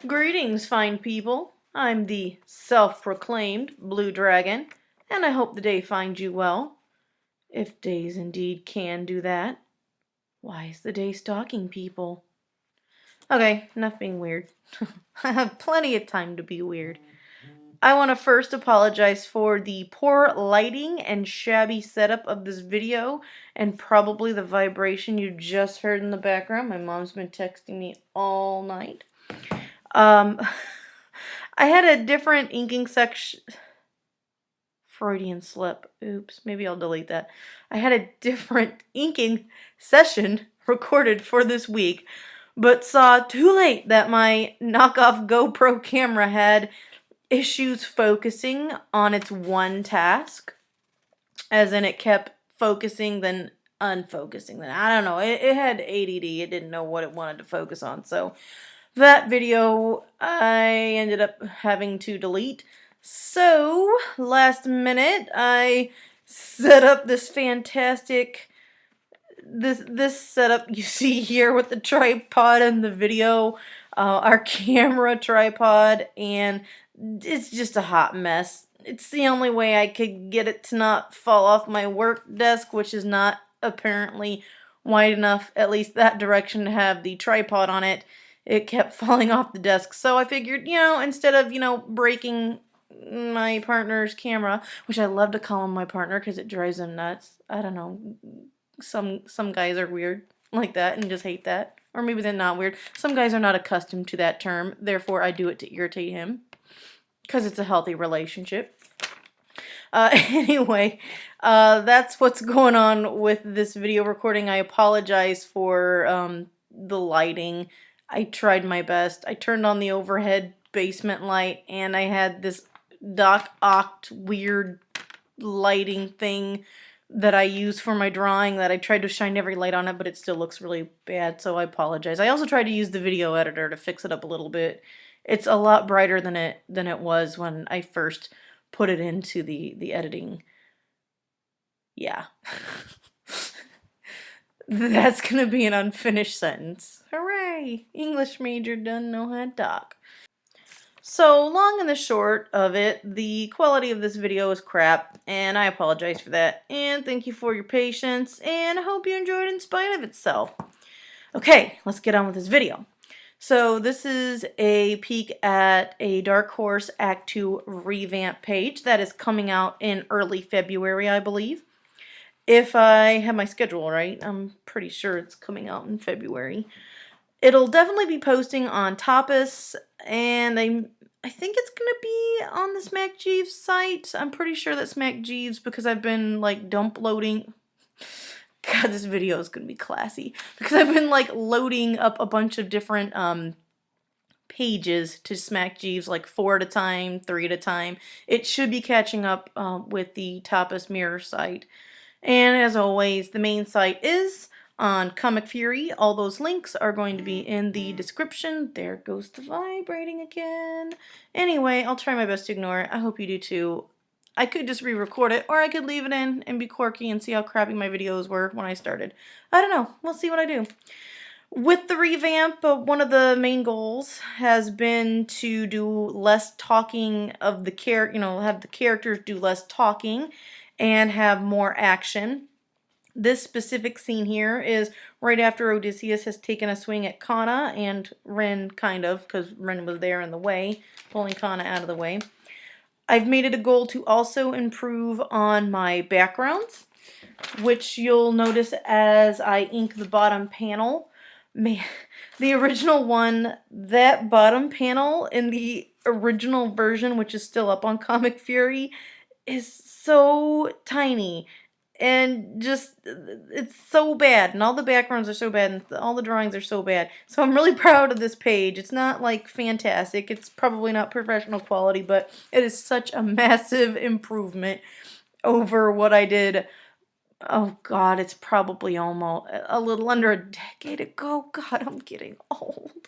Greetings, fine people. I'm the self-proclaimed Blue Dragon, and I hope the day finds you well. If days indeed can do that. Why is the day stalking people? Okay, enough being weird. I have plenty of time to be weird. I want to first apologize for the poor lighting and shabby setup of this video, and probably the vibration you just heard in the background. My mom's been texting me all night. Um, I had a different inking section. Freudian slip. Oops, maybe I'll delete that. I had a different inking session recorded for this week, but saw too late that my knockoff GoPro camera had issues focusing on its one task, as in it kept focusing then unfocusing. Then I don't know, it had ADD. It didn't know what it wanted to focus on, so that video I ended up having to delete. So last minute I set up this fantastic this setup you see here with the tripod and the video, our camera tripod, and it's just a hot mess. It's the only way I could get it to not fall off my work desk, which is not apparently wide enough, at least that direction, to have the tripod on it. It kept falling off the desk, so I figured, instead of, breaking my partner's camera, which I love to call him my partner because it drives him nuts. I don't know. Some guys are weird like that and just hate that. Or maybe they're not weird. Some guys are not accustomed to that term, therefore I do it to irritate him. Because it's a healthy relationship. Anyway, that's what's going on with this video recording. I apologize for the lighting. I tried my best. I turned on the overhead basement light, and I had this Doc Oct weird lighting thing that I use for my drawing that I tried to shine every light on it, but it still looks really bad, so I apologize. I also tried to use the video editor to fix it up a little bit. It's a lot brighter than it was when I first put it into the editing. Yeah. That's gonna be an unfinished sentence. Hooray! English major doesn't know how to talk. So, long and the short of it, the quality of this video is crap, and I apologize for that. And thank you for your patience, and I hope you enjoyed in spite of itself. Okay, let's get on with this video. So this is a peek at a Dark Horse Act 2 revamp page that is coming out in early February, I believe. If I have my schedule right, I'm pretty sure it's coming out in February. It'll definitely be posting on Tapas, and I think it's gonna be on the Smack Jeeves site. I'm pretty sure that Smack Jeeves, because I've been like dump loading. God, this video is gonna be classy because I've been like loading up a bunch of different pages to Smack Jeeves, like 4 at a time, 3 at a time. It should be catching up with the Tapas Mirror site. And as always, the main site is on Comic Fury. All those links are going to be in the description. There goes the vibrating again. Anyway, I'll try my best to ignore it. I hope you do too. I could just re-record it, or I could leave it in and be quirky and see how crappy my videos were when I started. I don't know. We'll see what I do. With the revamp, one of the main goals has been to do less talking of the have the characters do less talking and have more action. This specific scene here is right after Odysseus has taken a swing at Kana and Ren, kind of, because Ren was there in the way, pulling Kana out of the way. I've made it a goal to also improve on my backgrounds, which you'll notice as I ink the bottom panel. Man, the original one, that bottom panel in the original version, which is still up on Comic Fury, is so tiny. And just, it's so bad, and all the backgrounds are so bad, and all the drawings are so bad. So I'm really proud of this page. It's not like fantastic, it's probably not professional quality, but it is such a massive improvement over what I did. Oh God, it's probably almost a little under a decade ago. God, I'm getting old.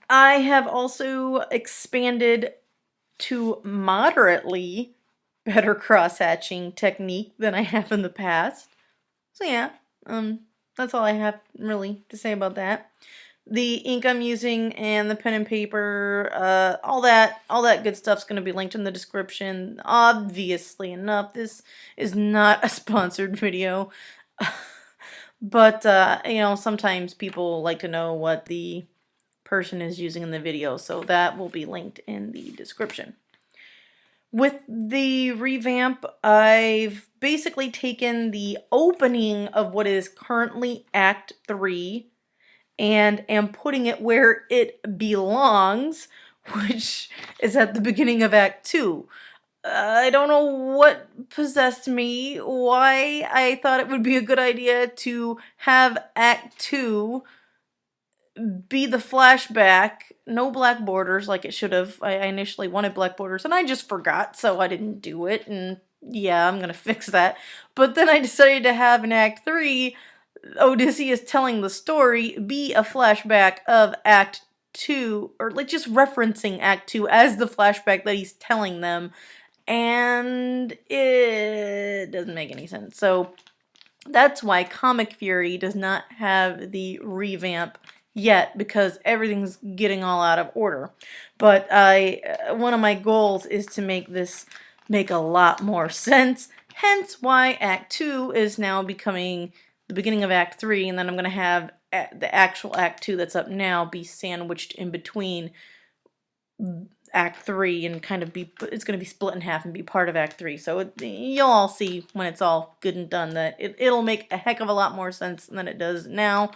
I have also expanded to moderately better cross-hatching technique than I have in the past. So yeah, That's all I have really to say about that. The ink I'm using and the pen and paper, all that good stuff's going to be linked in the description. Obviously enough, this is not a sponsored video. But, sometimes people like to know what the person is using in the video, so that will be linked in the description. With the revamp, I've basically taken the opening of what is currently Act 3 and am putting it where it belongs, which is at the beginning of Act 2. I don't know what possessed me, why I thought it would be a good idea to have Act 2 be the flashback, no black borders like it should have. I initially wanted black borders and I just forgot, so I didn't do it, and yeah, I'm gonna fix that. But then I decided to have in Act 3, Odysseus telling the story be a flashback of Act 2, or like just referencing Act 2 as the flashback that he's telling them, and it doesn't make any sense. So that's why Comic Fury does not have the revamp yet, because everything's getting all out of order. But one of my goals is to make this make a lot more sense, hence why Act 2 is now becoming the beginning of Act 3, and then I'm going to have the actual Act 2 that's up now be sandwiched in between Act 3 and kind of it's going to be split in half and be part of Act 3. So you'll all see when it's all good and done that it'll make a heck of a lot more sense than it does now.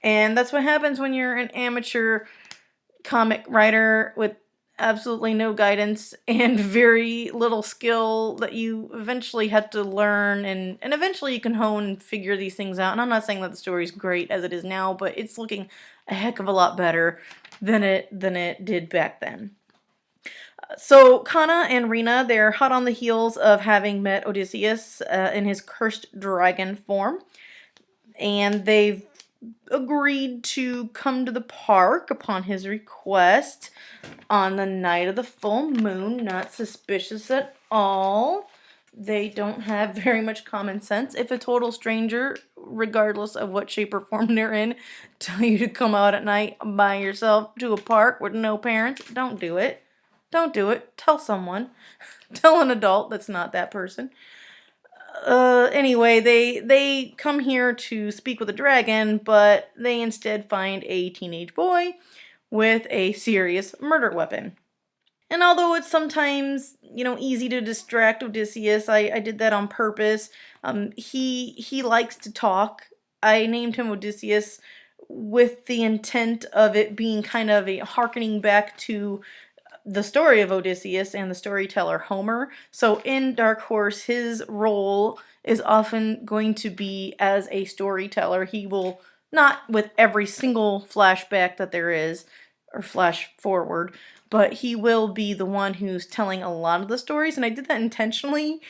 And that's what happens when you're an amateur comic writer with absolutely no guidance and very little skill that you eventually have to learn, and eventually you can hone and figure these things out. And I'm not saying that the story's great as it is now, but it's looking a heck of a lot better than it did back then. So Kana and Rina, they're hot on the heels of having met Odysseus in his cursed dragon form, and they've agreed to come to the park upon his request on the night of the full moon. Not suspicious at all. They don't have very much common sense. If a total stranger, regardless of what shape or form they're in, tell you to come out at night by yourself to a park with no parents, don't do it. Don't do it. Tell someone. Tell an adult that's not that person. Anyway, they come here to speak with a dragon, but they instead find a teenage boy with a serious murder weapon. And although it's sometimes, easy to distract Odysseus, I did that on purpose. He likes to talk. I named him Odysseus with the intent of it being kind of a harkening back to the story of Odysseus and the storyteller Homer. So in Dark Horse, his role is often going to be as a storyteller. He will, not with every single flashback that there is, or flash forward, but he will be the one who's telling a lot of the stories, and I did that intentionally.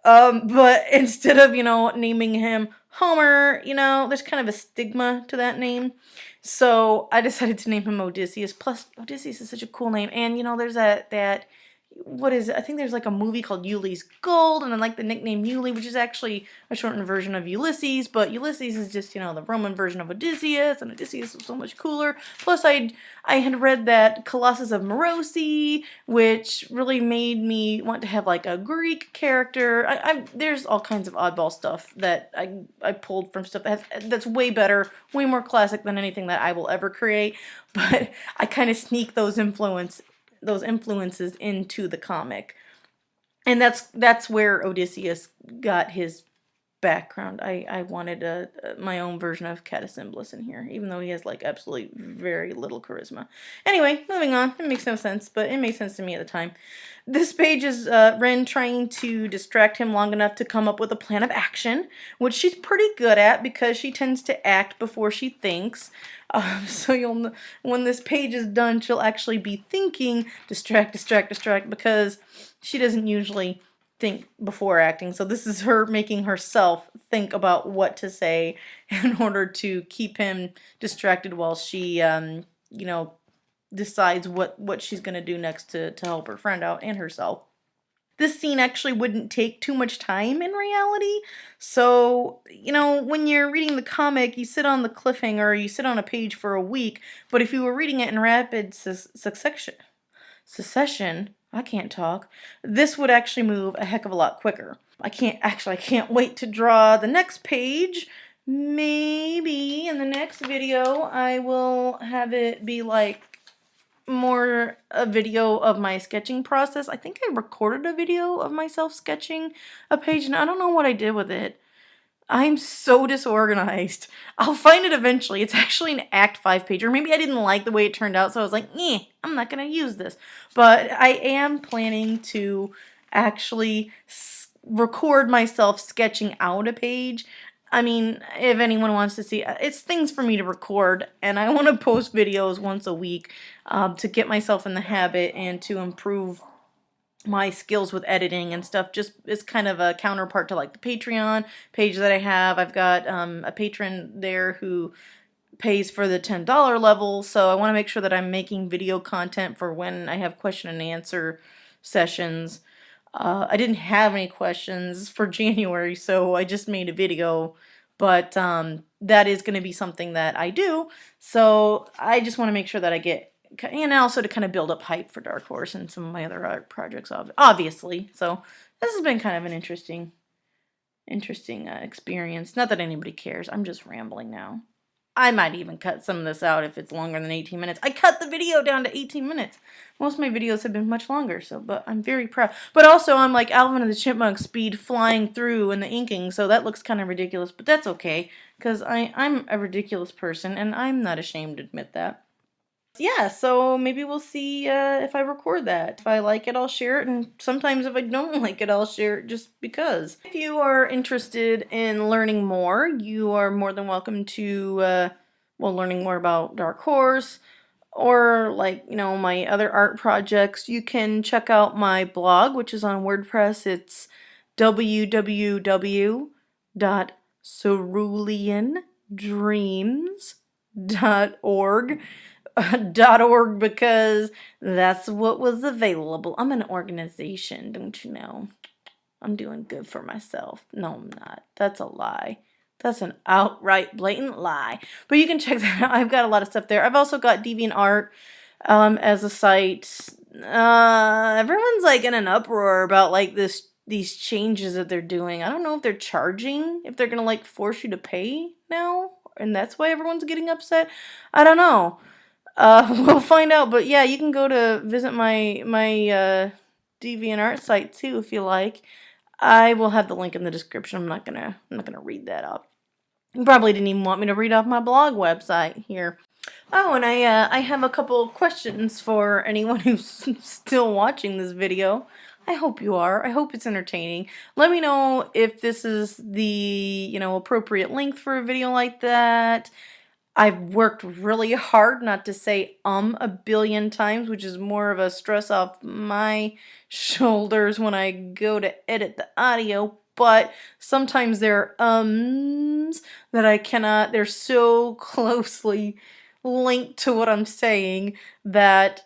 But instead of, naming him Homer, there's kind of a stigma to that name. So I decided to name him Odysseus. Plus, Odysseus is such a cool name. And, there's that what is it? I think there's like a movie called Yuli's Gold, and I like the nickname Yuli, which is actually a shortened version of Ulysses, but Ulysses is just, the Roman version of Odysseus, and Odysseus is so much cooler. Plus, I had read that Colossus of Merosi, which really made me want to have like a Greek character. There's all kinds of oddball stuff that I pulled from stuff that's way better, way more classic than anything that I will ever create, but I kind of sneak those influences into the comic. And that's where Odysseus got his background. I wanted my own version of Catasymblis in here, even though he has like absolutely very little charisma. Anyway, moving on. It makes no sense, but it made sense to me at the time. This page is Ren trying to distract him long enough to come up with a plan of action, which she's pretty good at because she tends to act before she thinks. So when this page is done, she'll actually be thinking, distract, because she doesn't usually think before acting. So this is her making herself think about what to say in order to keep him distracted while she, decides what she's going to do next to help her friend out and herself. this scene actually wouldn't take too much time in reality. So, you know, when you're reading the comic, you sit on the cliffhanger, you sit on a page for a week, but if you were reading it in rapid succession, I can't talk, this would actually move a heck of a lot quicker. I can't wait to draw the next page. Maybe in the next video I will have it be like more a video of my sketching process. I think I recorded a video of myself sketching a page and I don't know what I did with it. I'm so disorganized. I'll find it eventually. It's actually an Act 5 page, or maybe I didn't like the way it turned out, so I was like, I'm not going to use this. But I am planning to actually record myself sketching out a page. I mean, if anyone wants to see, it's things for me to record, and I want to post videos once a week to get myself in the habit and to improve my skills with editing and stuff. Just it's kind of a counterpart to like the Patreon page that I have. I've got a patron there who pays for the $10 level, so I want to make sure that I'm making video content for when I have question and answer sessions. I didn't have any questions for January, so I just made a video, but that is going to be something that I do, so I just want to make sure that I get, and also to kind of build up hype for Dark Horse and some of my other art projects, obviously. So this has been kind of an interesting experience. Not that anybody cares. I'm just rambling now. I might even cut some of this out if it's longer than 18 minutes. I cut the video down to 18 minutes. Most of my videos have been much longer, so, but I'm very proud. But also, I'm like Alvin and the Chipmunk speed flying through in the inking, so that looks kind of ridiculous, but that's okay, because I'm a ridiculous person, and I'm not ashamed to admit that. Yeah, so maybe we'll see if I record that. If I like it, I'll share it, and sometimes if I don't like it, I'll share it just because. If you are interested in learning more, you are more than welcome to, learning more about Dark Horse, or like, you know, my other art projects. You can check out my blog, which is on WordPress. It's www.ceruleandreams.org. .org because that's what was available. I'm an organization, don't you know? I'm doing good for myself. No, I'm not. That's a lie. That's an outright blatant lie. But you can check that out. I've got a lot of stuff there. I've also got DeviantArt as a site. Everyone's like in an uproar about like these changes that they're doing. I don't know if they're charging, if they're gonna like force you to pay now, and that's why everyone's getting upset. I don't know. We'll find out, but yeah, you can go to visit my DeviantArt site too if you like. I will have the link in the description. I'm not gonna read that up. You probably didn't even want me to read off my blog website here. Oh, and I have a couple questions for anyone who's still watching this video. I hope you are. I hope it's entertaining. Let me know if this is the, you know, appropriate length for a video like that. I've worked really hard not to say a billion times, which is more of a stress off my shoulders when I go to edit the audio, but sometimes there are that I cannot, they're so closely linked to what I'm saying that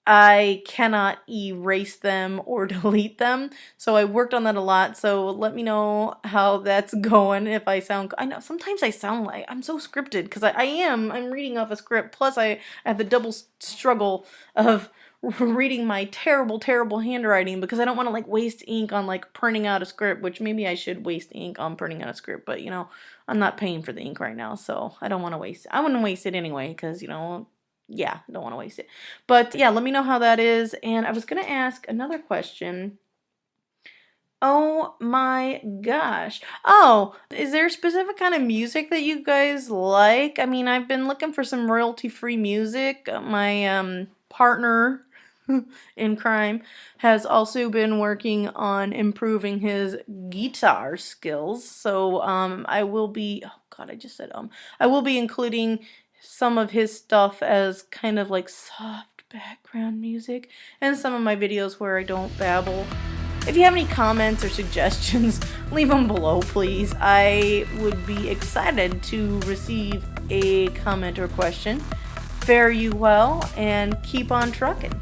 I cannot erase them or delete them. So I worked on that a lot. So let me know how that's going. If I sound, I know sometimes I sound like I'm so scripted because I'm reading off a script. Plus I have the double struggle of reading my terrible handwriting because I don't want to like waste ink on like printing out a script, which maybe I should waste ink on printing out a script, but you know, I'm not paying for the ink right now, so I don't want to waste it. I wouldn't waste it anyway because, you know, yeah, don't want to waste it. But yeah, let me know how that is. And I was going to ask another question. Oh my gosh. Oh, is there a specific kind of music that you guys like? I mean, I've been looking for some royalty-free music. My partner in crime has also been working on improving his guitar skills. So I will be, oh God, I just said I will be including some of his stuff as kind of like soft background music and some of my videos where I don't babble. If you have any comments or suggestions, leave them below, please. I would be excited to receive a comment or question. Fare you well and keep on trucking.